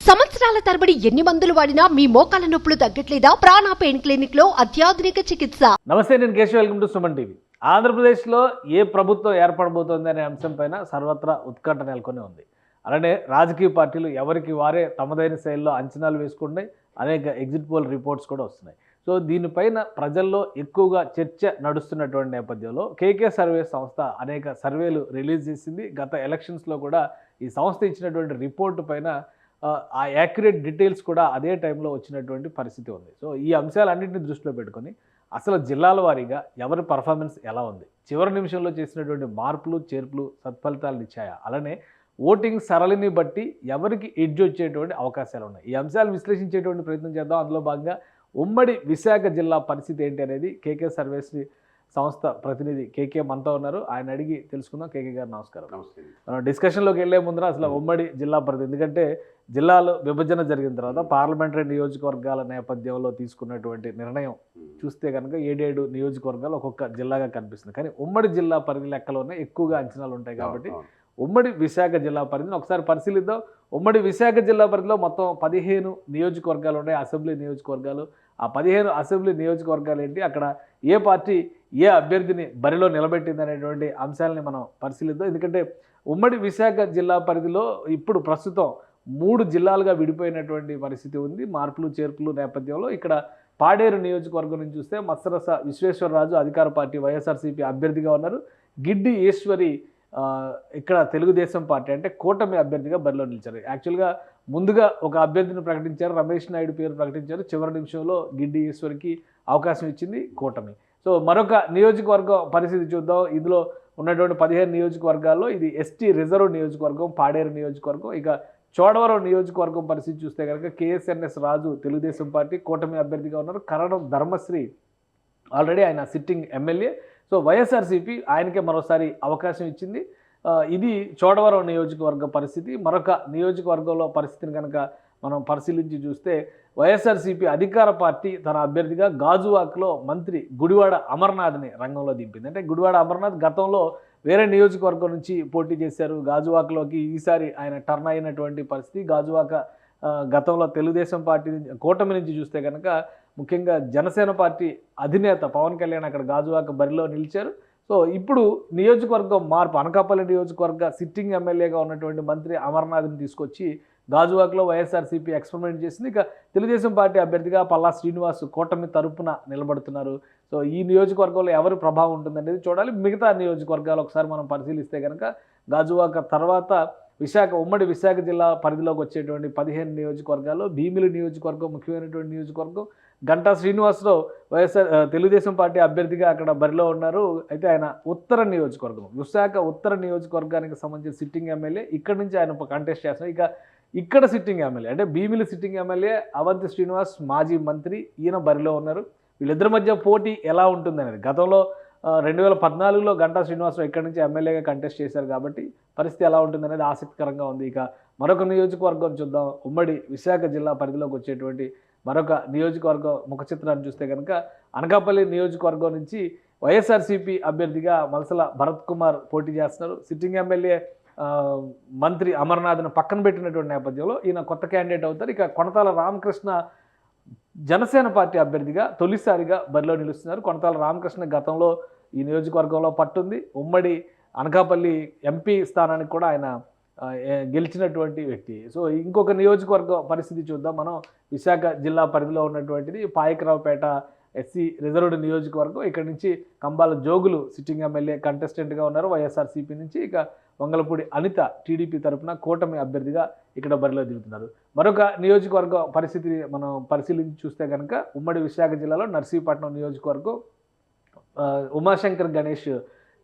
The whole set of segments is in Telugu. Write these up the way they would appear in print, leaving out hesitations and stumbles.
సంవత్సరాల తరబడి ఎన్ని మందులు వాడినా మీ మోకాల నొప్పులు తగ్గట్లేదా? ప్రాణ పెయిన్ క్లినిక్ లో అత్యాధునిక చికిత్స. నమస్తే, నేను Keshav. Welcome to Suman TV. ఆంధ్రప్రదేశ్లో ఏ ప్రభుత్వం ఏర్పడబోతోంది అనే అంశం పైన సర్వత్రా ఉత్కంఠ నెలకొని ఉంది. అలానే రాజకీయ పార్టీలు ఎవరికి వారే తమదైన శైలిలో అంచనాలు వేసుకుంటాయి. అనేక ఎగ్జిట్ పోల్ రిపోర్ట్స్ కూడా వస్తున్నాయి. సో దీనిపైన ప్రజల్లో ఎక్కువగా చర్చ నడుస్తున్నటువంటి నేపథ్యంలో కేకే సర్వే సంస్థ అనేక సర్వేలు రిలీజ్ చేసింది. గత ఎలక్షన్స్లో కూడా ఈ సంస్థ ఇచ్చినటువంటి రిపోర్టు పైన ఆ యాక్యురేట్ డీటెయిల్స్ కూడా అదే టైంలో వచ్చినటువంటి పరిస్థితి ఉంది. సో ఈ అంశాలన్నింటినీ దృష్టిలో పెట్టుకొని అసలు జిల్లాల వారీగా ఎవరి పర్ఫార్మెన్స్ ఎలా ఉంది, చివరి నిమిషంలో చేసినటువంటి మార్పులు చేర్పులు సత్ఫలితాలను ఇచ్చాయా, అలానే ఓటింగ్ సరళిని బట్టి ఎవరికి ఎడ్జ్ వచ్చేటువంటి అవకాశాలు ఉన్నాయి. ఈ అంశాలు విశ్లేషించేటువంటి ప్రయత్నం చేద్దాం. అందులో భాగంగా ఉమ్మడి విశాఖ జిల్లా పరిస్థితి ఏంటి అనేది కేకే సర్వేస్ సంస్థ ప్రతినిధి కేకే మనతో ఉన్నారు. ఆయన అడిగి తెలుసుకుందాం. కేకే గారు నమస్కారం. నమస్తే. డిస్కషన్లోకి వెళ్లే ముందర అసలు ఉమ్మడి జిల్లా పరిస్థితి, ఎందుకంటే జిల్లాలు విభజన జరిగిన తర్వాత పార్లమెంటరీ నియోజకవర్గాల నేపథ్యంలో తీసుకున్నటువంటి నిర్ణయం చూస్తే కనుక 7 నియోజకవర్గాలు ఒక్కొక్క జిల్లాగా కనిపిస్తుంది. కానీ ఉమ్మడి జిల్లా పరిధి లెక్కలోనే ఎక్కువగా అంచనాలు ఉంటాయి కాబట్టి ఉమ్మడి విశాఖ జిల్లా పరిధిని ఒకసారి పరిశీలిద్దాం. ఉమ్మడి విశాఖ జిల్లా పరిధిలో మొత్తం 15 నియోజకవర్గాలు ఉన్నాయి, అసెంబ్లీ నియోజకవర్గాలు. ఆ 15 అసెంబ్లీ నియోజకవర్గాలు ఏంటి, అక్కడ ఏ పార్టీ ఏ అభ్యర్థిని బరిలో నిలబెట్టింది అనేటువంటి అంశాలని మనం పరిశీలిద్దాం. ఎందుకంటే ఉమ్మడి విశాఖ జిల్లా పరిధిలో ఇప్పుడు ప్రస్తుతం 3 జిల్లాలుగా విడిపోయినటువంటి పరిస్థితి ఉంది. మార్పులు చేర్పులు నేపథ్యంలో ఇక్కడ పాడేరు నియోజకవర్గం నుంచి చూస్తే మత్సరస విశ్వేశ్వరరాజు అధికార పార్టీ వైఎస్ఆర్సీపీ అభ్యర్థిగా ఉన్నారు. గిడ్డి ఈశ్వరి ఇక్కడ తెలుగుదేశం పార్టీ అంటే కూటమి అభ్యర్థిగా బరిలో నిలిచారు. యాక్చువల్గా ముందుగా ఒక అభ్యర్థిని ప్రకటించారు, రమేష్ నాయుడు పేరు ప్రకటించారు. చివరి నిమిషంలో గిడ్డి ఈశ్వరికి అవకాశం ఇచ్చింది కూటమి. సో మరొక నియోజకవర్గం పరిస్థితి చూద్దాం. ఇందులో ఉన్నటువంటి 15 నియోజకవర్గాల్లో ఇది ఎస్టీ రిజర్వ్ నియోజకవర్గం పాడేరు నియోజకవర్గం. ఇక చోడవరం నియోజకవర్గం పరిస్థితి చూస్తే కనుక కేఎస్ఎన్ఎస్ రాజు తెలుగుదేశం పార్టీ కూటమి అభ్యర్థిగా ఉన్నారు. కరణం ధర్మశ్రీ ఆల్రెడీ ఆయన సిట్టింగ్ ఎమ్మెల్యే. సో వైఎస్ఆర్సీపీ ఆయనకే మరోసారి అవకాశం ఇచ్చింది. ఇది చోడవరం నియోజకవర్గ పరిస్థితి. మరొక నియోజకవర్గంలో పరిస్థితిని కనుక మనం పరిశీలించి చూస్తే వైఎస్ఆర్సీపీ అధికార పార్టీ తన అభ్యర్థిగా గాజువాక్లో మంత్రి గుడివాడ అమర్నాథ్ని రంగంలో దింపింది. అంటే గుడివాడ అమర్నాథ్ గతంలో వేరే నియోజకవర్గం నుంచి పోటీ చేశారు. గాజువాక్లోకి ఈసారి ఆయన టర్న్ అయినటువంటి పరిస్థితి. గాజువాక గతంలో తెలుగుదేశం పార్టీ కూటమి నుంచి చూస్తే కనుక ముఖ్యంగా జనసేన పార్టీ అధినేత పవన్ కళ్యాణ్ అక్కడ గాజువాక బరిలో నిలిచారు. సో ఇప్పుడు నియోజకవర్గం మార్పు, అనకాపల్లి నియోజకవర్గ సిట్టింగ్ ఎమ్మెల్యేగా ఉన్నటువంటి మంత్రి అమర్నాథ్ని తీసుకొచ్చి గాజువాకలో వైఎస్ఆర్సీపీ ఎక్స్పెరిమెంట్ చేసింది. ఇక తెలుగుదేశం పార్టీ అభ్యర్థిగా పల్లా శ్రీనివాస్ కూటమి తరపున నిలబడుతున్నారు. సో ఈ నియోజకవర్గంలో ఎవరి ప్రభావం ఉంటుందనేది చూడాలి. మిగతా నియోజకవర్గాలు ఒకసారి మనం పరిశీలిస్తే కనుక గాజువాక తర్వాత ఉమ్మడి విశాఖ జిల్లా పరిధిలోకి వచ్చేటువంటి 15 నియోజకవర్గాల్లో భీమిలి నియోజకవర్గం ముఖ్యమైనటువంటి నియోజకవర్గం. గంటా శ్రీనివాసరావు తెలుగుదేశం పార్టీ అభ్యర్థిగా అక్కడ బరిలో ఉన్నారు. అయితే ఆయన ఉత్తర నియోజకవర్గం, విశాఖ ఉత్తర నియోజకవర్గానికి సంబంధించిన సిట్టింగ్ ఎమ్మెల్యే. ఇక్కడ నుంచి ఆయన కంటెస్ట్ చేస్తున్నారు. ఇక ఇక్కడ సిట్టింగ్ ఎమ్మెల్యే అంటే భీమిలి సిట్టింగ్ ఎమ్మెల్యే అవంతి శ్రీనివాస్ మాజీ మంత్రి, ఈయన బరిలో ఉన్నారు. వీళ్ళిద్దరి మధ్య పోటీ ఎలా ఉంటుందనేది గతంలో 2014లో గంటా శ్రీనివాసరావు ఇక్కడి నుంచి ఎమ్మెల్యేగా కంటెస్ట్ చేశారు కాబట్టి పరిస్థితి ఎలా ఉంటుందనేది ఆసక్తికరంగా ఉంది. ఇక మరొక నియోజకవర్గం చూద్దాం. ఉమ్మడి విశాఖ జిల్లా పరిధిలోకి వచ్చేటువంటి మరొక నియోజకవర్గం ముఖ చిత్రాన్ని చూస్తే కనుక అనకాపల్లి నియోజకవర్గం నుంచి వైఎస్ఆర్సీపీ అభ్యర్థిగా మలసల భరత్ కుమార్ పోటీ చేస్తున్నారు. సిట్టింగ్ ఎమ్మెల్యే మంత్రి అమర్నాథ్ను పక్కన పెట్టినటువంటి నేపథ్యంలో ఈయన కొత్త క్యాండిడేట్ అవుతారు. ఇక కొనతాల రామకృష్ణ జనసేన పార్టీ అభ్యర్థిగా తొలిసారిగా బరిలో నిలుస్తున్నారు. కొనతాల రామకృష్ణ గతంలో ఈ నియోజకవర్గంలో పట్టుంది. ఉమ్మడి అనకాపల్లి ఎంపీ స్థానానికి కూడా ఆయన గెలిచినటువంటి వ్యక్తి. సో ఇంకొక నియోజకవర్గం పరిస్థితి చూద్దాం మనం. విశాఖ జిల్లా పరిధిలో ఉన్నటువంటిది పాయకరావుపేట ఎస్సీ రిజర్వ్డ్ నియోజకవర్గం. ఇక్కడ నుంచి కంబాల జోగులు సిట్టింగ్ ఎమ్మెల్యే కంటెస్టెంట్గా ఉన్నారు వైఎస్ఆర్సీపీ నుంచి. ఇక వంగలపూడి అనిత టీడీపీ తరఫున కూటమి అభ్యర్థిగా ఇక్కడ బరిలో దిగుతున్నారు. మరొక నియోజకవర్గం పరిస్థితిని మనం పరిశీలించి చూస్తే కనుక ఉమ్మడి విశాఖ జిల్లాలో నర్సీపట్నం నియోజకవర్గం ఉమాశంకర్ గణేష్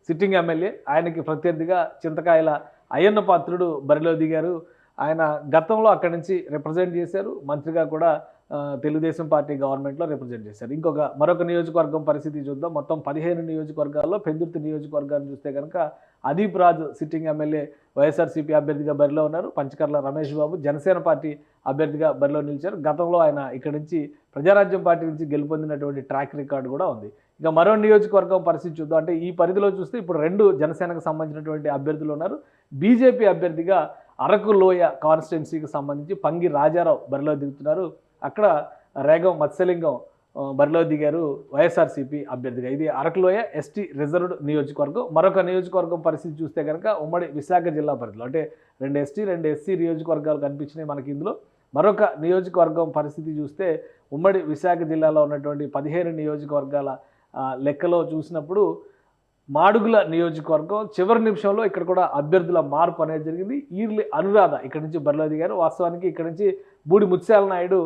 సిట్టింగ్ ఎమ్మెల్యే, ఆయనకి ప్రత్యర్థిగా చింతకాయల అయ్యన్న పాత్రుడు బరిలో దిగారు. ఆయన గతంలో అక్కడి నుంచి రిప్రజెంట్ చేశారు, మంత్రిగా కూడా తెలుగుదేశం పార్టీ గవర్నమెంట్లో రిప్రజెంట్ చేశారు. మరొక నియోజకవర్గం పరిస్థితి చూద్దాం. మొత్తం 15 నియోజకవర్గాల్లో పెందుర్తి నియోజకవర్గాన్ని చూస్తే కనుక అదీప్ రాజు సిట్టింగ్ ఎమ్మెల్యే వైఎస్ఆర్సీపీ అభ్యర్థిగా బరిలో ఉన్నారు. పంచకర్ల రమేష్ బాబు జనసేన పార్టీ అభ్యర్థిగా బరిలో నిలిచారు. గతంలో ఆయన ఇక్కడి నుంచి ప్రజారాజ్యం పార్టీ నుంచి గెలుపొందినటువంటి ట్రాక్ రికార్డు కూడా ఉంది. ఇక మరో నియోజకవర్గం పరిస్థితి చూద్దాం. అంటే ఈ పరిధిలో చూస్తే ఇప్పుడు 2 జనసేనకు సంబంధించినటువంటి అభ్యర్థులు ఉన్నారు. బీజేపీ అభ్యర్థిగా అరకు లోయ కాన్స్టిట్యున్సీకి సంబంధించి పంగి రాజారావు బరిలో దిగుతున్నారు. అక్కడ రేగం మత్స్యలింగం బరిలో దిగారు వైఎస్ఆర్సీపీ అభ్యర్థిగా. ఇది అరకులోయ ఎస్టీ రిజర్వ్డ్ నియోజకవర్గం. మరొక నియోజకవర్గం పరిస్థితి చూస్తే కనుక ఉమ్మడి విశాఖ జిల్లా పరిధిలో అంటే 2 ఎస్టీ 2 ఎస్సీ నియోజకవర్గాలు కనిపించినాయి మనకి. ఇందులో మరొక నియోజకవర్గం పరిస్థితి చూస్తే ఉమ్మడి విశాఖ జిల్లాలో ఉన్నటువంటి 15 నియోజకవర్గాల లెక్కలో చూసినప్పుడు మాడుగుల నియోజకవర్గం చివరి నిమిషంలో ఇక్కడ కూడా అభ్యర్థుల మార్పు అనేది జరిగింది. ఈర్లి అనురాధ ఇక్కడ నుంచి బరిలో దిగారు. వాస్తవానికి ఇక్కడ నుంచి బూడి ముత్యాల నాయుడు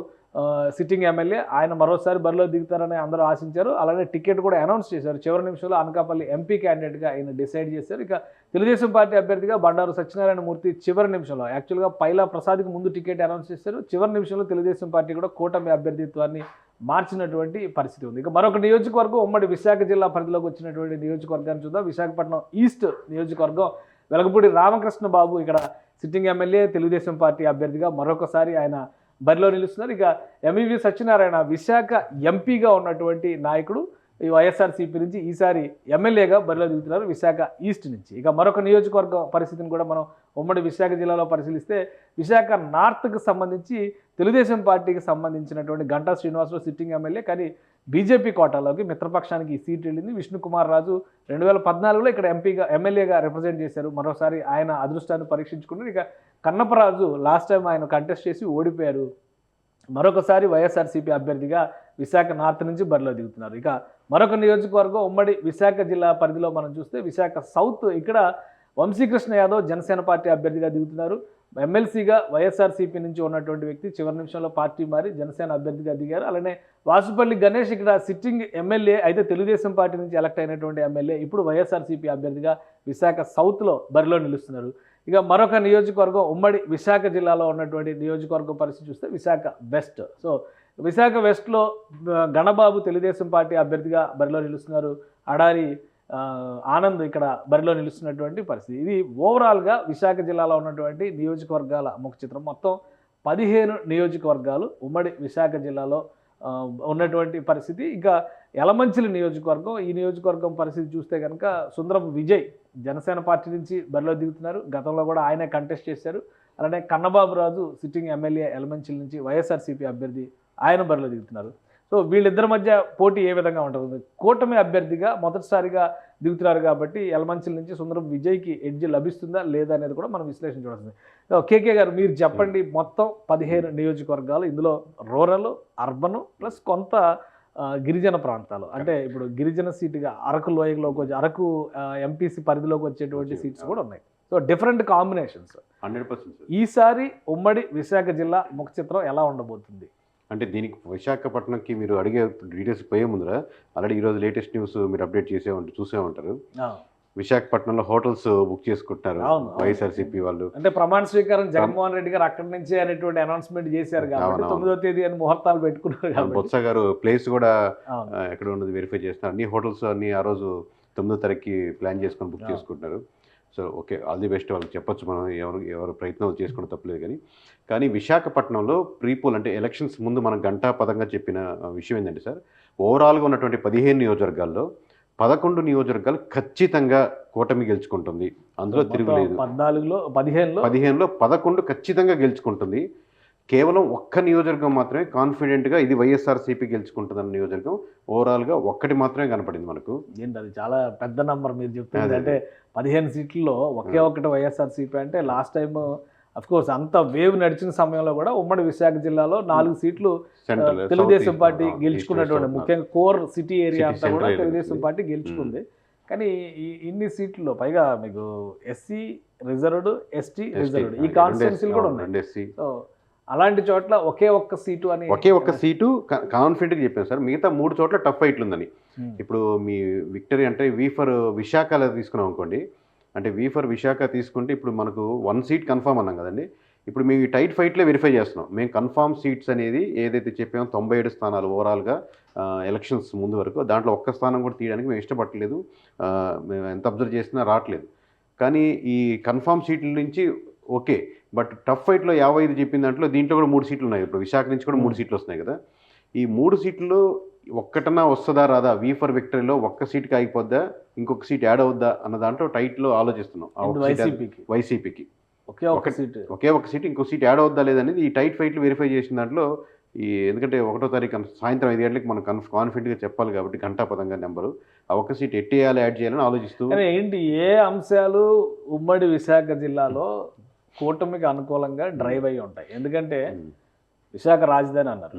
సిట్టింగ్ ఎమ్మెల్యే, ఆయన మరోసారి బరిలో దిగుతారని అందరూ ఆశించారు. అలానే టికెట్ కూడా అనౌన్స్ చేశారు. చివరి నిమిషంలో అనకాపల్లి ఎంపీ క్యాండిడేట్గా ఆయన డిసైడ్ చేశారు. ఇక తెలుగుదేశం పార్టీ అభ్యర్థిగా బండారు సత్యనారాయణ మూర్తి చివరి నిమిషంలో, యాక్చువల్గా పైలా ప్రసాద్కి ముందు టికెట్ అనౌన్స్ చేశారు. చివరి నిమిషంలో తెలుగుదేశం పార్టీ కూడా కూటమి అభ్యర్థిత్వాన్ని మార్చినటువంటి పరిస్థితి ఉంది. ఇక మరొక నియోజకవర్గం ఉమ్మడి విశాఖ జిల్లా పరిధిలోకి వచ్చినటువంటి నియోజకవర్గాన్ని చూద్దాం. విశాఖపట్నం ఈస్ట్ నియోజకవర్గం వెలగపూడి రామకృష్ణ బాబు ఇక్కడ సిట్టింగ్ ఎమ్మెల్యే, తెలుగుదేశం పార్టీ అభ్యర్థిగా మరొకసారి ఆయన బరిలో నిలుస్తున్నారు. ఇక ఎంఈవి సత్యనారాయణ విశాఖ ఎంపీగా ఉన్నటువంటి నాయకుడు ఈ వైఎస్ఆర్సీపీ నుంచి ఈసారి ఎమ్మెల్యేగా బరిలో దిగుతున్నారు విశాఖ ఈస్ట్ నుంచి. ఇక మరొక నియోజకవర్గం పరిస్థితిని కూడా మనం ఉమ్మడి విశాఖ జిల్లాలో పరిశీలిస్తే విశాఖ నార్త్కి సంబంధించి తెలుగుదేశం పార్టీకి సంబంధించినటువంటి గంటా శ్రీనివాసరావు సిట్టింగ్ ఎమ్మెల్యే, కానీ బీజేపీ కోటాలోకి మిత్రపక్షానికి ఈ సీట్ వెళ్ళింది. విష్ణుకుమార్ రాజు 2014లో ఇక్కడ ఎమ్మెల్యేగా రిప్రజెంట్ చేశారు. మరోసారి ఆయన అదృష్టాన్ని పరీక్షించుకున్నారు. ఇక కన్నపరాజు లాస్ట్ టైం ఆయన కంటెస్ట్ చేసి ఓడిపోయారు. మరొకసారి వైఎస్ఆర్సీపీ అభ్యర్థిగా విశాఖ నార్త్ నుంచి బరిలో దిగుతున్నారు. ఇక మరొక నియోజకవర్గం ఉమ్మడి విశాఖ జిల్లా పరిధిలో మనం చూస్తే విశాఖ సౌత్, ఇక్కడ వంశీకృష్ణ యాదవ్ జనసేన పార్టీ అభ్యర్థిగా దిగుతున్నారు. ఎమ్మెల్సీగా వైఎస్ఆర్సీపీ నుంచి ఉన్నటువంటి వ్యక్తి చివరి నిమిషంలో పార్టీ మారి జనసేన అభ్యర్థిగా దిగారు. అలానే వాసుపల్లి గణేష్ ఇక్కడ సిట్టింగ్ ఎమ్మెల్యే, అయితే తెలుగుదేశం పార్టీ నుంచి ఎలక్ట్ అయినటువంటి ఎమ్మెల్యే, ఇప్పుడు వైఎస్ఆర్సీపీ అభ్యర్థిగా విశాఖ సౌత్లో బరిలో నిలుస్తున్నారు. ఇక మరొక నియోజకవర్గం ఉమ్మడి విశాఖ జిల్లాలో ఉన్నటువంటి నియోజకవర్గం పరిస్థితి చూస్తే విశాఖ వెస్ట్. సో విశాఖ వెస్ట్లో గణబాబు తెలుగుదేశం పార్టీ అభ్యర్థిగా బరిలో నిలుస్తున్నారు. అడారి ఆనంద్ ఇక్కడ బరిలో నిలుస్తున్నటువంటి పరిస్థితి. ఇది ఓవరాల్గా విశాఖ జిల్లాలో ఉన్నటువంటి నియోజకవర్గాల ముఖ చిత్రం. మొత్తం 15 నియోజకవర్గాలు ఉమ్మడి విశాఖ జిల్లాలో ఉన్నటువంటి పరిస్థితి. ఇంకా యలమంచిలి నియోజకవర్గం, ఈ నియోజకవర్గం పరిస్థితి చూస్తే కనుక సుందరపు విజయ్ జనసేన పార్టీ నుంచి బరిలో దిగుతున్నారు. గతంలో కూడా ఆయనే కంటెస్ట్ చేశారు. అలానే కన్నబాబు రాజు సిట్టింగ్ ఎమ్మెల్యే యలమంచిలి నుంచి వైఎస్ఆర్సీపీ అభ్యర్థి, ఆయన బరిలో దిగుతున్నారు. సో వీళ్ళిద్దరి మధ్య పోటీ ఏ విధంగా ఉంటుంది? కూటమి అభ్యర్థిగా మొదటిసారిగా దిగుతున్నారు కాబట్టి యలమంచిలి నుంచి సుందరపు విజయ్కి ఎడ్జ్ లభిస్తుందా లేదా అనేది కూడా మనం విశ్లేషించవలసింది. కేకే గారు మీరు చెప్పండి, మొత్తం 15 నియోజకవర్గాలు, ఇందులో రూరల్, అర్బన్ ప్లస్ కొంత గిరిజన ప్రాంతాలు, అంటే ఇప్పుడు గిరిజన సీటుగా అరకు లోయలోకి వచ్చి అరకు ఎంపీసీ పరిధిలోకి వచ్చేటువంటి సీట్స్ కూడా ఉన్నాయి. So different combinations. 100% ఈసారి ఉమ్మడి విశాఖ జిల్లా ముఖ చిత్రం ఎలా ఉండబోతుంది? అంటే దీనికి విశాఖపట్నంకి మీరు అడిగే డీటెయిల్స్ పోయే ముందర ఆల్రెడీ ఈరోజు లేటెస్ట్ న్యూస్ మీరు అప్డేట్ చూసే ఉంటారు. విశాఖపట్నంలో హోటల్స్ బుక్ చేసుకుంటున్నారు వైఎస్ఆర్సీపీ వాళ్ళు. అంటే ప్రమాణ స్వీకారం జగన్మోహన్ రెడ్డి గారు అక్కడి నుంచి అనేటువంటి అనౌన్స్మెంట్ చేశారు కాబట్టి 9వ తేదీ అని ముహూర్తాలు పెట్టుకున్నారు. బొత్స గారు ప్లేస్ కూడా ఎక్కడ ఉన్నది వెరిఫై చేస్తున్నారు. అన్ని హోటల్స్ అన్ని ఆ రోజు 9వ తారీఖుకి ప్లాన్ చేసుకొని బుక్ చేసుకుంటున్నారు. So okay, all the best వాళ్ళకి చెప్పొచ్చు. మనం ఎవరు ప్రయత్నం చేసుకోవడం తప్పలేదు. కానీ విశాఖపట్నంలో ప్రీపోల్ అంటే ఎలక్షన్స్ ముందు మనం గంటాపదంగా చెప్పిన విషయం ఏంటంటే సార్, ఓవరాల్గా ఉన్నటువంటి 15 నియోజకవర్గాల్లో 11 నియోజకవర్గాలు ఖచ్చితంగా కూటమి గెలుచుకుంటుంది. అందులో తిరుగులేదు. 15లో 11 ఖచ్చితంగా గెలుచుకుంటుంది. కేవలం ఒక్క నియోజకవర్గం మాత్రమే కాన్ఫిడెంట్గా ఇది వైఎస్ఆర్సీపీ గెలుచుకుంటుందన్న నియోజకవర్గం ఓవరాల్గా ఒక్కటి మాత్రమే కనపడింది మనకు. ఏంటి అది చాలా పెద్ద నంబర్ మీరు చెప్తుంది. అంటే 15 సీట్లలో ఒకే ఒక్కటి వైఎస్ఆర్సీపీ అంటే లాస్ట్ టైం అఫ్కోర్స్ అంత వేవ్ నడిచిన సమయంలో కూడా ఉమ్మడి విశాఖ జిల్లాలో 4 సీట్లు తెలుగుదేశం పార్టీ గెలుచుకున్నటువంటి, ముఖ్యంగా కోర్ సిటీ ఏరియా అంతా కూడా తెలుగుదేశం పార్టీ గెలుచుకుంది. కానీ ఇన్ని సీట్లలో పైగా మీకు ఎస్సీ రిజర్వ్డ్, ఎస్టీ రిజర్వ్డ్ ఈ కాన్స్టిట్యున్సీలు కూడా ఉన్నాయి. సో అలాంటి చోట్ల ఒకే ఒక్క సీటు కాన్ఫిడెంట్గా చెప్పాను సార్. మిగతా 3 చోట్ల టఫ్ ఫైట్లు ఉందని. ఇప్పుడు మీ విక్టరీ అంటే వి ఫర్ విశాఖలో తీసుకున్నాం అనుకోండి, అంటే వి ఫర్ విశాఖ తీసుకుంటే ఇప్పుడు మనకు 1 సీట్ కన్ఫామ్ అన్నాం కదండి. ఇప్పుడు మేము ఈ టైట్ ఫైట్లే వెరిఫై చేస్తున్నాం. మేము కన్ఫామ్ సీట్స్ అనేది ఏదైతే చెప్పామో 97 స్థానాలు ఓవరాల్గా ఎలక్షన్స్ ముందు వరకు, దాంట్లో ఒక్క స్థానం కూడా తీయడానికి మేము ఇష్టపడలేదు. మేము ఎంత అబ్జర్వ్ చేసినా రావట్లేదు. కానీ ఈ కన్ఫామ్ సీట్ల నుంచి ఓకే, బట్ టఫ్ ఫైట్లో 55 చెప్పిన దాంట్లో దీంట్లో కూడా 3 సీట్లు ఉన్నాయి. ఇప్పుడు విశాఖ నుంచి కూడా 3 సీట్లు వస్తున్నాయి కదా. ఈ 3 సీట్లు ఒక్కటన్నా వస్తుందా రాదా, వి ఫర్ విక్టరీలో ఒక్క సీట్కి ఆగిపోద్దా, ఇంకొక సీట్ యాడ్ అవుద్దా అన్న దాంట్లో టైట్లో ఆలోచిస్తున్నాం వైసీపీకి. ఒకే ఒక సీటు. ఒకే ఒక సీట్ ఇంకో సీట్ యాడ్ అవుద్దా లేదనేది ఈ టైట్ ఫైట్లు వెరిఫై చేసిన దాంట్లో ఎందుకంటే 1వ తారీఖు సాయంత్రం 5 గంటలకు మనం కాన్ఫిడెంట్గా చెప్పాలి కాబట్టి ఘంటాపథంగా నెంబరు ఆ ఒక్క సీట్ ఎట్టేయాలి యాడ్ చేయాలని ఆలోచిస్తూ కానీ ఏంటి ఏ అంశాలు ఉమ్మడి విశాఖ జిల్లాలో కూటమికి అనుకూలంగా డ్రైవ్ అయ్యి ఉంటాయి? ఎందుకంటే విశాఖ రాజధాని అన్నారు,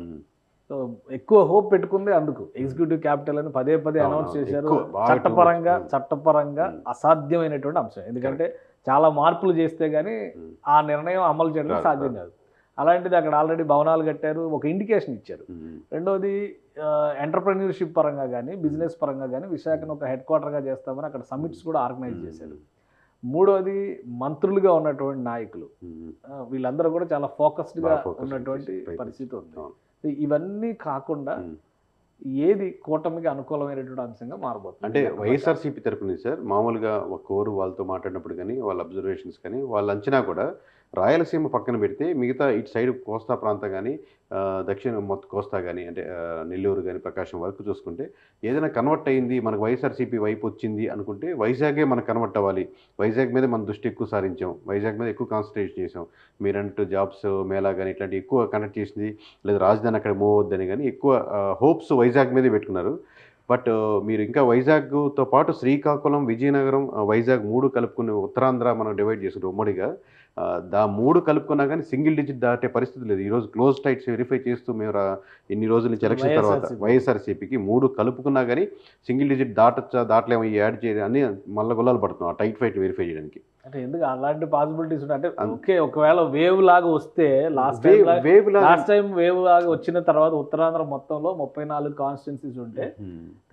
సో ఎక్కువ హోప్ పెట్టుకుంది అందుకు. ఎగ్జిక్యూటివ్ క్యాపిటల్ అని పదే పదే అనౌన్స్ చేశారు. చట్టపరంగా అసాధ్యమైనటువంటి అంశం, ఎందుకంటే చాలా మార్పులు చేస్తే గానీ ఆ నిర్ణయం అమలు చేయడం సాధ్యం కాదు. అలాంటిది అక్కడ ఆల్రెడీ భవనాలు కట్టారు, ఒక ఇండికేషన్ ఇచ్చారు. రెండోది ఎంటర్ప్రెన్యూర్షిప్ పరంగా కానీ బిజినెస్ పరంగా కానీ విశాఖను ఒక హెడ్ క్వార్టర్గా చేస్తామని అక్కడ సమ్మిట్స్ కూడా ఆర్గనైజ్ చేశారు. మూడోది మంత్రులుగా ఉన్నటువంటి నాయకులు వీళ్ళందరూ కూడా చాలా ఫోకస్డ్గా ఉన్నటువంటి పరిస్థితి ఉంది. ఇవన్నీ కాకుండా ఏది కూటమికి అనుకూలమైనటువంటి అంశంగా మారబోతుంది? అంటే వైఎస్ఆర్సీపీ తరపున సార్ మామూలుగా ఒక కోరు వాళ్ళతో మాట్లాడినప్పుడు కానీ వాళ్ళ అబ్జర్వేషన్స్ కానీ వాళ్ళ అంచనా కూడా రాయలసీమ పక్కన పెడితే మిగతా ఇటు సైడ్ కోస్తా ప్రాంతం కానీ దక్షిణ మొత్తం కోస్తా కానీ అంటే నెల్లూరు కానీ ప్రకాశం వరకు చూసుకుంటే ఏదైనా కన్వర్ట్ అయ్యింది మనకు వైఎస్ఆర్సీపీ వైపు వచ్చింది అనుకుంటే వైజాగే మనకు కన్వర్ట్ అవ్వాలి, వైజాగ్ మీద మన దృష్టి ఎక్కువ సారించాం, వైజాగ్ మీద ఎక్కువ కాన్సన్ట్రేట్ చేసాం, మీరంటూ జాబ్స్ మేళా కానీ ఇట్లాంటి ఎక్కువ కనెక్ట్ చేసింది, లేదా రాజధాని అక్కడ మూవ్ అవుద్దని కానీ ఎక్కువ హోప్స్ వైజాగ్ మీదే పెట్టుకున్నారు. బట్ మీరు ఇంకా వైజాగ్తో పాటు శ్రీకాకుళం, విజయనగరం, వైజాగ్ 3 కలుపుకుని ఉత్తరాంధ్ర మనం డివైడ్ చేసుకుంటాం ఉమ్మడిగా. 3 కలుపుకున్నా కానీ సింగిల్ డిజిట్ దాటే పరిస్థితి లేదు. ఈరోజు క్లోజ్ టైట్స్ వెరిఫై చేస్తూ మేము ఇన్ని రోజుల నుంచి ఎలక్షన్ తర్వాత వైఎస్ఆర్సీపీకి 3 కలుపుకున్నా కానీ సింగిల్ డిజిట్ దాటలేమో యాడ్ చేయాలి అని మళ్ళీ గుల్లాలు పడుతున్నాం ఆ టైట్ ఫైట్ వెరిఫై చేయడానికి. అంటే ఎందుకు అలాంటి పాసిబిలిటీస్ ఉంటాయి అంటే ఓకే, ఒకవేళ వేవ్ లాగా వస్తే లాస్ట్ టైం వేవ్ లాగా వచ్చిన తర్వాత ఉత్తరాంధ్ర మొత్తంలో 34 కాన్స్టిట్యున్సీస్ ఉంటే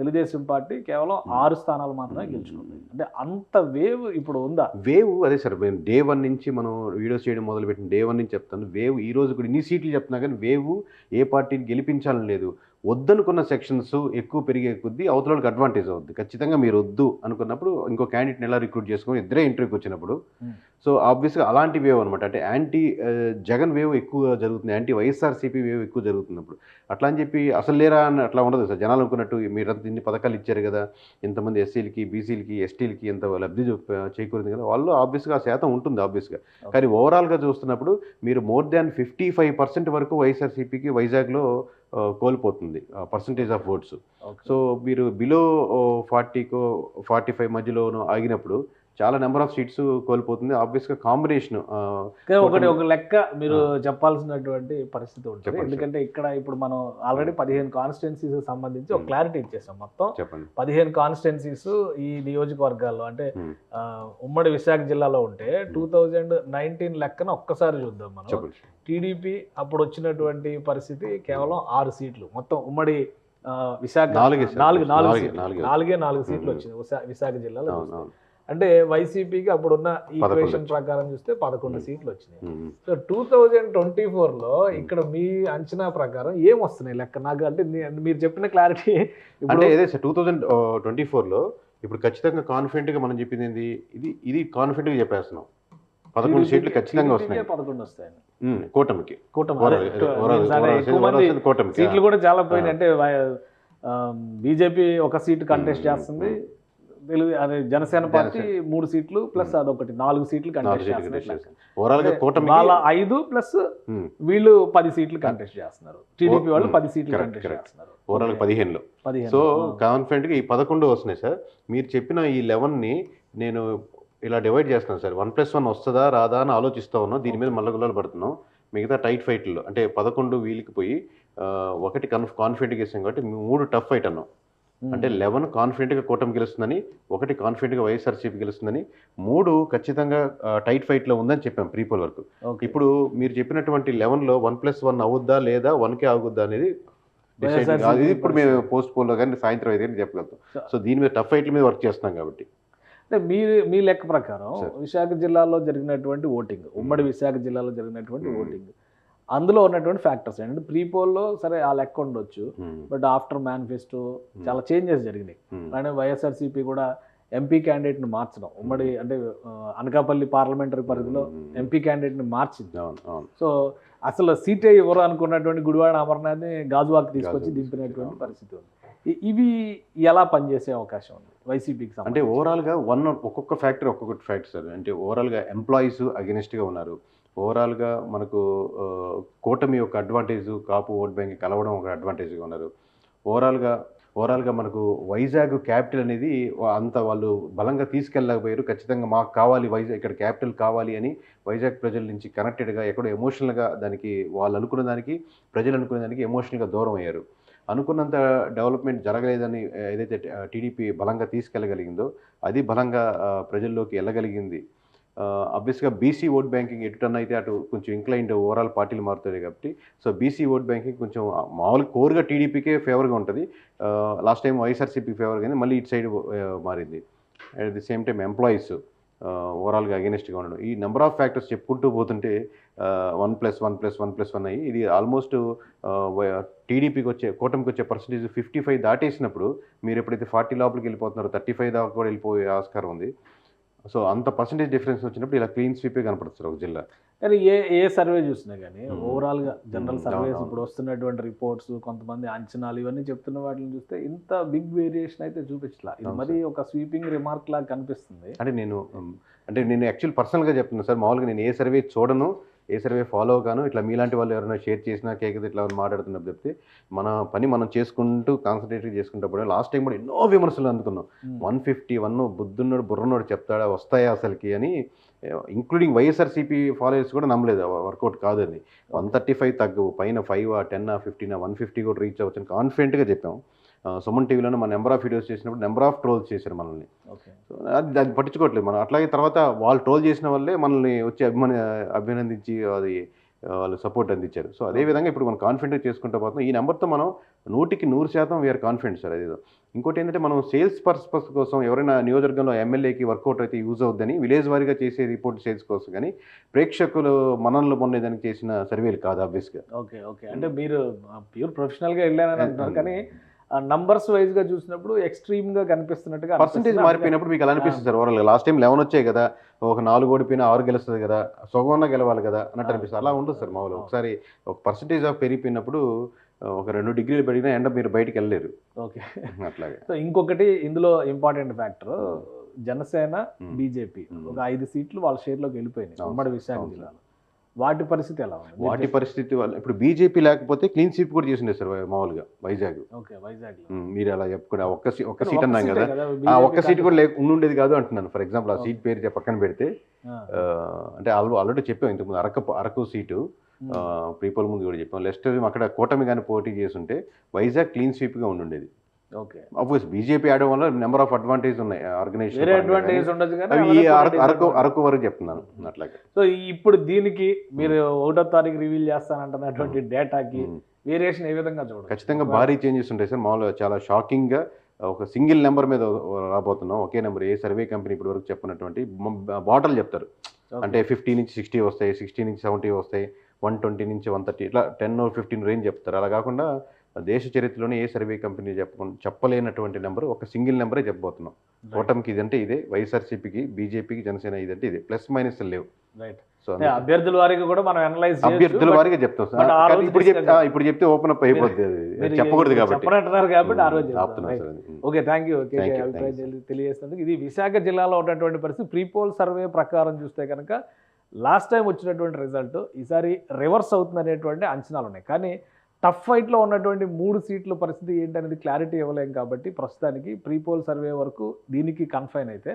తెలుగుదేశం పార్టీ కేవలం 6 స్థానాలు మాత్రమే గెలుచుకుంది. అంటే అంత వేవ్ ఇప్పుడు ఉందా? వేవ్ అదే సార్, మేము డే 1 నుంచి మనం వీడియోస్ చేయడం మొదలుపెట్టిన డే 1 నుంచి చెప్తాను. వేవ్ ఈ రోజు కూడా ఇన్ని సీట్లు చెప్తున్నా కానీ వేవ్ ఏ పార్టీని గెలిపించాలని లేదు. వద్దనుకున్న సెక్షన్స్ ఎక్కువ పెరిగే కొద్దీ అవతలకి అడ్వాంటేజ్ అవుద్ది. ఖచ్చితంగా మీరు వద్దు అనుకున్నప్పుడు ఇంకో క్యాండిడేట్ని ఎలా రిక్రూట్ చేసుకొని ఇద్దరే ఇంటర్వ్యూకి వచ్చినప్పుడు సో ఆబ్వియస్గా అలాంటి వేవ్ అనమాట. అంటే యాంటీ జగన్ వేవ్ ఎక్కువ జరుగుతుంది, యాంటీ వైఎస్ఆర్సీపీ వేవ్ ఎక్కువ జరుగుతున్నప్పుడు అట్లా అని చెప్పి అసలు లేరా అని అట్లా ఉండదు సార్. జనాలు అనుకున్నట్టు మీరంతా ఇన్ని పథకాలు ఇచ్చారు కదా, ఇంతమంది ఎస్సీలకి, బీసీలకి, ఎస్టీలకి ఎంత లబ్ధి చేకూరింది కదా, వాళ్ళు ఆబ్వియస్గా ఆ శాతం ఉంటుంది ఆబ్వియస్గా. కానీ ఓవరాల్గా చూస్తున్నప్పుడు మీరు మోర్ దాన్ 55% వరకు వైఎస్ఆర్సీపీకి వైజాగ్లో కోల్పోతుంది పర్సంటేజ్ ఆఫ్ ఓట్స్. సో మీరు బిలో 40కో 45 మధ్యలోనూ ఆగినప్పుడు చాలా నెంబర్ ఆఫ్ సీట్స్ కోల్పోతుంది. ఆబ్వియస్గా కాంబినేషన్ ఒక లెక్క మీరు చెప్పాల్సినటువంటి పరిస్థితి ఉంటుంది. ఎందుకంటే ఇక్కడ ఇప్పుడు మనం ఆల్రెడీ 15 కాన్స్టిట్యున్సీస్ సంబంధించి ఒక క్లారిటీ ఇచ్చేసాం. మొత్తం 15 కాన్స్టిట్యున్సీస్ ఈ నియోజకవర్గాల్లో అంటే ఉమ్మడి విశాఖ జిల్లాలో ఉంటే 2019 లెక్కన ఒక్కసారి చూద్దాం మనం. టీడీపీ అప్పుడు వచ్చినటువంటి పరిస్థితి కేవలం 6 సీట్లు మొత్తం ఉమ్మడి విశాఖ 4 సీట్లు వచ్చినాయి విశాఖ జిల్లాలో. అంటే వైసీపీకి అప్పుడున్న ఈక్వేషన్ ప్రకారం చూస్తే 11 సీట్లు వచ్చినాయి. సో 2024లో ఇక్కడ మీ అంచనా ప్రకారం ఏం వస్తున్నాయి లెక్క? నాకు అంటే మీరు చెప్పిన క్లారిటీ అంటే ఏదే సార్ 2024లో ఇప్పుడు ఖచ్చితంగా కాన్ఫిడెంట్గా మనం చెప్పింది ఏంది, ఇది కాన్ఫిడెంట్గా చెప్పేస్తున్నాం 11 సీట్లు ఖచ్చితంగా వస్తున్నాయి. 11 వస్తాయి కూటమికి. సీట్లు కూడా చాలా పోయినాయి. అంటే బీజేపీ ఒక సీటు కంటెస్ట్ చేస్తుంది, అదే జనసేన పార్టీ 3 సీట్లు ప్లస్ అదొకటి 4 సీట్లు కంటెస్ట్ చేస్తున్నారు. వాళ్ళ 5 ప్లస్ వీళ్ళు 10 సీట్లు కంటెస్ట్ చేస్తున్నారు. టీడీపీ వాళ్ళు 10 సీట్లు కంటెస్ట్ చేస్తున్నారు. ఓవరాల్ 15లో. సో కాన్ఫిడెంట్గా ఈ 11 వస్తున్నాయి సార్. మీరు చెప్పిన ఈ 11ని నేను ఇలా డివైడ్ చేస్తున్నాను సార్. 1+1 వస్తుందా రాదా అని ఆలోచిస్తూ ఉన్నాం. దీని మీద మల్ల గుల్లాలు పడుతున్నాం. మిగతా టైట్ ఫైట్లో అంటే 11 వీళ్ళకి పోయి 1 కాన్ఫిడెంట్గా ఇస్తాం కాబట్టి 3 టఫ్ ఫైట్ అన్నాం. అంటే 11 కాన్ఫిడెంట్గా కూటమి గెలుస్తుందని, 1 కాన్ఫిడెంట్గా వైఎస్ఆర్సీపీ గెలుస్తుందని, 3 ఖచ్చితంగా టైట్ ఫైట్లో ఉందని చెప్పాం ప్రీపోల్ వరకు. ఇప్పుడు మీరు చెప్పినటువంటి 11లో 1+1 అవుద్దా లేదా 1కే ఆగుద్దా అనేది డిసైడ్ అది ఇప్పుడు మేము పోస్ట్ పోల్లో కానీ సాయంత్రం 5 గంటలకు చెప్పగలుగుతాం. సో దీని మీద టఫ్ ఫైట్ల మీద వర్క్ చేస్తున్నాం కాబట్టి. అంటే మీ లెక్క ప్రకారం విశాఖ జిల్లాలో జరిగినటువంటి ఓటింగ్, ఉమ్మడి విశాఖ జిల్లాలో జరిగినటువంటి ఓటింగ్, అందులో ఉన్నటువంటి ఫ్యాక్టర్స్ ఏంటంటే ప్రీపోల్లో సరే ఆ లెక్క ఉండొచ్చు, బట్ ఆఫ్టర్ మేనిఫెస్టో చాలా చేంజెస్ జరిగినాయి. అలానే వైఎస్ఆర్సీపీ కూడా ఎంపీ క్యాండిడేట్ని మార్చడం, ఉమ్మడి అంటే అనకాపల్లి పార్లమెంటరీ పరిధిలో ఎంపీ క్యాండిడేట్ని మార్చింది. సో అసలు సీటే ఎవరు అనుకున్నటువంటి గుడివాడ అమర్నాథ్ని గాజువాక్ తీసుకొచ్చి దింపినటువంటి పరిస్థితి ఉంది. ఇవి ఎలా పనిచేసే అవకాశం ఉంది వైసీపీకి అంటే ఓవరాల్గా ఒక్కొక్క ఫ్యాక్టర్ సార్. అంటే ఓవరాల్గా ఎంప్లాయీస్ అగెనిస్ట్గా ఉన్నారు. ఓవరాల్గా మనకు కూటమి యొక్క అడ్వాంటేజ్, కాపు ఓట్ బ్యాంక్ కలవడం ఒక అడ్వాంటేజ్గా ఉన్నారు. ఓవరాల్గా మనకు వైజాగ్ క్యాపిటల్ అనేది అంత వాళ్ళు బలంగా తీసుకెళ్ళలేకపోయారు. ఖచ్చితంగా మాకు కావాలి వైజాగ్, ఇక్కడ క్యాపిటల్ కావాలి అని వైజాగ్ ప్రజల నుంచి కనెక్టెడ్గా ఎక్కడో ఎమోషనల్గా దానికి వాళ్ళు అనుకున్న దానికి, ప్రజలు అనుకున్న దానికి ఎమోషనల్గా దూరం అయ్యారు. అనుకున్నంత డెవలప్మెంట్ జరగలేదని ఏదైతే టీడీపీ బలంగా తీసుకెళ్ళగలిగిందో అది బలంగా ప్రజల్లోకి వెళ్ళగలిగింది. ఆబ్వియస్గా బీసీ ఓట్ బ్యాంకింగ్ ఎటుటన్నా అయితే అటు కొంచెం ఇంక్లైన్డ్ ఓవరాల్ పార్టీలు మారుతాయి కాబట్టి, సో బీసీ ఓట్ బ్యాంకింగ్ కొంచెం మామూలు కోర్గా టీడీపీకే ఫేవర్గా ఉంటుంది. లాస్ట్ టైం వైఎస్ఆర్సీపీ ఫేవర్ కానీ మళ్ళీ ఇటు సైడ్ మారింది. At the same time employees ఓవరాల్గా అగెనిస్ట్గా ఉండడం, ఈ నెంబర్ ఆఫ్ ఫ్యాక్టర్స్ చెప్పుకుంటూ పోతుంటే 1+1+1+1 అయ్యి ఇది ఆల్మోస్ట్ టీడీపీకి వచ్చే, కూటమికి వచ్చే పర్సంటేజ్ 55 దాటేసినప్పుడు మీరు ఎప్పుడైతే 40 లోపలికి వెళ్ళిపోతున్నారో 35 దాకా కూడా వెళ్ళిపోయే ఆస్కారం ఉంది. సో అంత పర్సంటేజ్ డిఫరెన్స్ వచ్చినప్పుడు ఇలా క్లీన్ స్వీపే కనపడుతుంది ఒక జిల్లా. కానీ ఏ సర్వే చూసినా కానీ ఓవరాల్గా జనరల్ సర్వేస్ ఇప్పుడు వస్తున్నటువంటి రిపోర్ట్స్, కొంతమంది అంచనాలు ఇవన్నీ చెప్తున్న వాటిని చూస్తే ఇంత బిగ్ వేరియేషన్ అయితే చూపించలా. ఇది మరి ఒక స్వీపింగ్ రిమార్క్ లాగా కనిపిస్తుంది. అంటే నేను యాక్చువల్ పర్సనల్గా చెప్తున్నాను సార్. మామూలుగా నేను ఏ సర్వే చూడను, ఏ సర్వే ఫాలో కాను. ఇట్లా మీలాంటి వాళ్ళు ఎవరైనా షేర్ చేసినా కేకది ఇట్లా మాట్లాడుతున్నప్పుడు చెప్తే మన పని మనం చేసుకుంటూ కాన్సన్ట్రేట్ చేసుకుంటప్పుడు లాస్ట్ టైం కూడా ఎన్నో విమర్శలు అందుకున్నాం. 151 బుద్ధున్నోడు బుర్రనోడు చెప్తాడా వస్తాయా అసలుకి అని, ఇంక్లూడింగ్ వైఎస్ఆర్సీపీ ఫాలోయర్స్ కూడా నమ్మలేదు వర్కౌట్ కాదని. 135 తగ్గు, పైన 5, 10, 15, 150 కూడా రీచ్ అవ్వచ్చు అని కాన్ఫిడెంట్గా చెప్పాం. సుమన్ టీవీలోనే మన నెంబర్ ఆఫ్ వీడియోస్ చేసినప్పుడు నెంబర్ ఆఫ్ ట్రోల్స్ చేశారు మనల్ని. సో అది పట్టించుకోవట్లేదు మనం. అట్లాగే తర్వాత వాళ్ళు ట్రోల్ చేసిన వల్లే మనల్ని వచ్చి అభినందించి అది వాళ్ళు సపోర్ట్ అందించారు. సో అదేవిధంగా ఇప్పుడు మనం కాన్ఫిడెంట్గా చేసుకుంటూ పోతున్నాం. ఈ నెంబర్తో మనం 100% వీఆర్ కాన్ఫిడెంట్ సార్. అదేదో ఇంకోటి ఏంటంటే మనం సేల్స్ పర్పస్ కోసం ఎవరైనా నియోజకవర్గంలో ఎమ్మెల్యేకి వర్కౌట్ అయితే యూజ్ అవుద్దని విలేజ్ వారీగా చేసే రిపోర్ట్ సేల్స్ కోసం, కానీ ప్రేక్షకులు మనల్ని పొందేదానికి చేసిన సర్వేలు కాదు ఆబ్వియస్గా. ఓకే అంటే మీరు ప్యూర్ ప్రొఫెషనల్గా వెళ్ళారని అంటున్నారు, కానీ నంబర్స్ వైజ్ గా చూసినప్పుడు ఎక్స్ట్రీమ్ గా కనిపిస్తున్నట్టుగా పర్సెంటేజ్ మారిపోయినప్పుడు మీకు అలా అనిపిస్తుంది సార్. ఓవరాల్ లాస్ట్ టైం 11 వచ్చాయి కదా, ఒక 4 ఓడిపోయినా 6 గెలుస్తుంది కదా, సుగంగా గెలవాలి కదా అన్నట్టు అనిపిస్తుంది. అలా ఉండదు సార్ మామూలు. ఒకసారి ఒక పర్సెంటేజ్ ఆఫ్ పెరిగిపోయినప్పుడు ఒక 2 డిగ్రీలు పెరిగినా ఎండ మీరు బయటికి వెళ్ళలేరు. ఓకే అట్లాగే. సో ఇంకొకటి ఇందులో ఇంపార్టెంట్ ఫ్యాక్టర్, జనసేన బీజేపీ ఒక 5 సీట్లు వాళ్ళ షేర్లోకి వెళ్ళిపోయినాయి ఉమ్మడి విశాఖ జిల్లాలో. వాటి పరిస్థితి ఎలా ఉంది? వాటి పరిస్థితి వల్ల ఇప్పుడు బీజేపీ లేకపోతే క్లీన్ స్వీప్ కూడా చేసిండే సార్ మామూలుగా వైజాగ్. ఓకే వైజాగ్ మీరు అలా చెప్పుకునే ఒక్క సీట్ అన్నాం కదా, ఆ ఒక్క సీట్ కూడా ఉండేది కాదు అంటున్నాను. ఫర్ ఎగ్జాంపుల్ ఆ సీట్ పేరు పక్కన పెడితే, అంటే ఆల్రెడీ చెప్పాం ఇంతకుముందు అరకు సీటు ప్రీపోల్ ముందు కూడా చెప్పాం. లెస్ట్ అక్కడ కూటమి కానీ పోటీ చేస్తుంటే వైజాగ్ క్లీన్ స్వీప్గా ఉండుండేది. ఓకే ఆబ్వియస్ బీజేపీ ఆడడం వల్ల నెంబర్ ఆఫ్ అడ్వాంటేజ్ ఉన్నాయి ఆర్గనైజేషన్. అరకు వరకు చెప్తున్నాను అట్లాగే. సో ఇప్పుడు దీనికి మీరు 1వ తారీఖు రివీల్ చేస్తానంటున్నటువంటి డేటాకి వేరియేషన్ ఏ విధంగా చూడండి? ఖచ్చితంగా భారీ చేంజెస్ ఉంటాయి సార్. మామూలుగా చాలా షాకింగ్గా ఒక సింగిల్ నెంబర్ మీద రాబోతున్నాం. ఒకే నెంబర్, ఏ సర్వే కంపెనీ ఇప్పటి వరకు చెప్పినటువంటి బాటలు చెప్తారు. అంటే 50 నుంచి 60 వస్తాయి, 60 నుంచి 70 వస్తాయి, 120 నుంచి 130, ఇట్లా 10 or 15 రేంజ్ చెప్తారు. అలా కాకుండా దేశ చరిత్రలోనే ఏ సర్వే కంపెనీ చెప్పలేనటువంటి నెంబర్ ఒక సింగిల్ నెంబరే చెప్పబోతున్నాం. కూటమికి ఇదంటే ఇదే, వైఎస్ఆర్సీపీకి, బీజేపీకి, జనసేన ఇదంటే ఇదే, ప్లస్ మైనస్ లేవు. రైట్. సో అభ్యర్థుల వారికి కూడా మనం అనలైజ్ అభ్యర్థుల వారికి చెప్తాం సార్. ఇప్పుడు చెప్తే ఓపెన్ అప్ అయిపోద్ది, చెప్పకూడదు కాబట్టి ఆ రోజు ఆపుతున్నాం సార్. ఓకే, థ్యాంక్ యూ తెలియజేసినందుకు. ఇది విశాఖ జిల్లాలో ఉన్నటువంటి పరిస్థితి. ప్రీపోల్ సర్వే ప్రకారం చూస్తే కనుక లాస్ట్ టైం వచ్చినటువంటి రిజల్ట్ ఈసారి రివర్స్ అవుతుందనేటువంటి అంచనాలు ఉన్నాయి. కానీ టఫ్ ఫైట్లో ఉన్నటువంటి 3 సీట్ల పరిస్థితి ఏంటనేది క్లారిటీ ఇవ్వలేం కాబట్టి ప్రస్తుతానికి ప్రీపోల్ సర్వే వరకు దీనికి కన్ఫైన్ అయితే,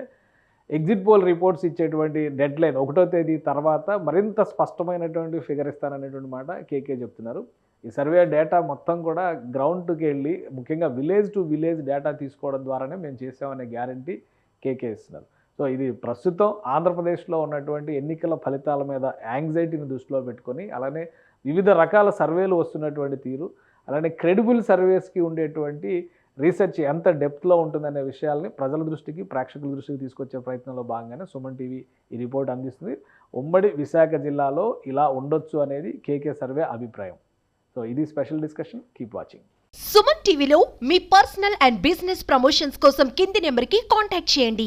ఎగ్జిట్ పోల్ రిపోర్ట్స్ ఇచ్చేటువంటి డెడ్ లైన్ 1వ తేదీ తర్వాత మరింత స్పష్టమైనటువంటి ఫిగర్ ఇస్తాననేటువంటి మాట కేకే చెప్తున్నారు. ఈ సర్వే డేటా మొత్తం కూడా గ్రౌండ్కి వెళ్ళి ముఖ్యంగా విలేజ్ టు విలేజ్ డేటా తీసుకోవడం ద్వారానే మేము చేసామనే గ్యారంటీ కేకే ఇస్తున్నారు. సో ఇది ప్రస్తుతం ఆంధ్రప్రదేశ్లో ఉన్నటువంటి ఎన్నికల ఫలితాల మీద యాంగ్జైటీని దృష్టిలో పెట్టుకొని, అలానే వివిధ రకాల సర్వేలు వస్తున్నటువంటి తీరు, అలానే క్రెడిబుల్ సర్వేస్కి ఉండేటువంటి రీసెర్చ్ ఎంత డెప్త్లో ఉంటుందనే విషయాల్ని ప్రజల దృష్టికి, ప్రేక్షకుల దృష్టికి తీసుకొచ్చే ప్రయత్నంలో భాగంగానే సుమన్ టీవీ ఈ రిపోర్ట్ అందిస్తుంది. ఉమ్మడి విశాఖ జిల్లాలో ఇలా ఉండొచ్చు అనేది కేకే సర్వే అభిప్రాయం. సో ఇది special discussion. Keep watching. Suman టీవీలో మీ పర్సనల్ అండ్ బిజినెస్ ప్రమోషన్స్ కోసం కింది నెంబర్కి కాంటాక్ట్ చేయండి.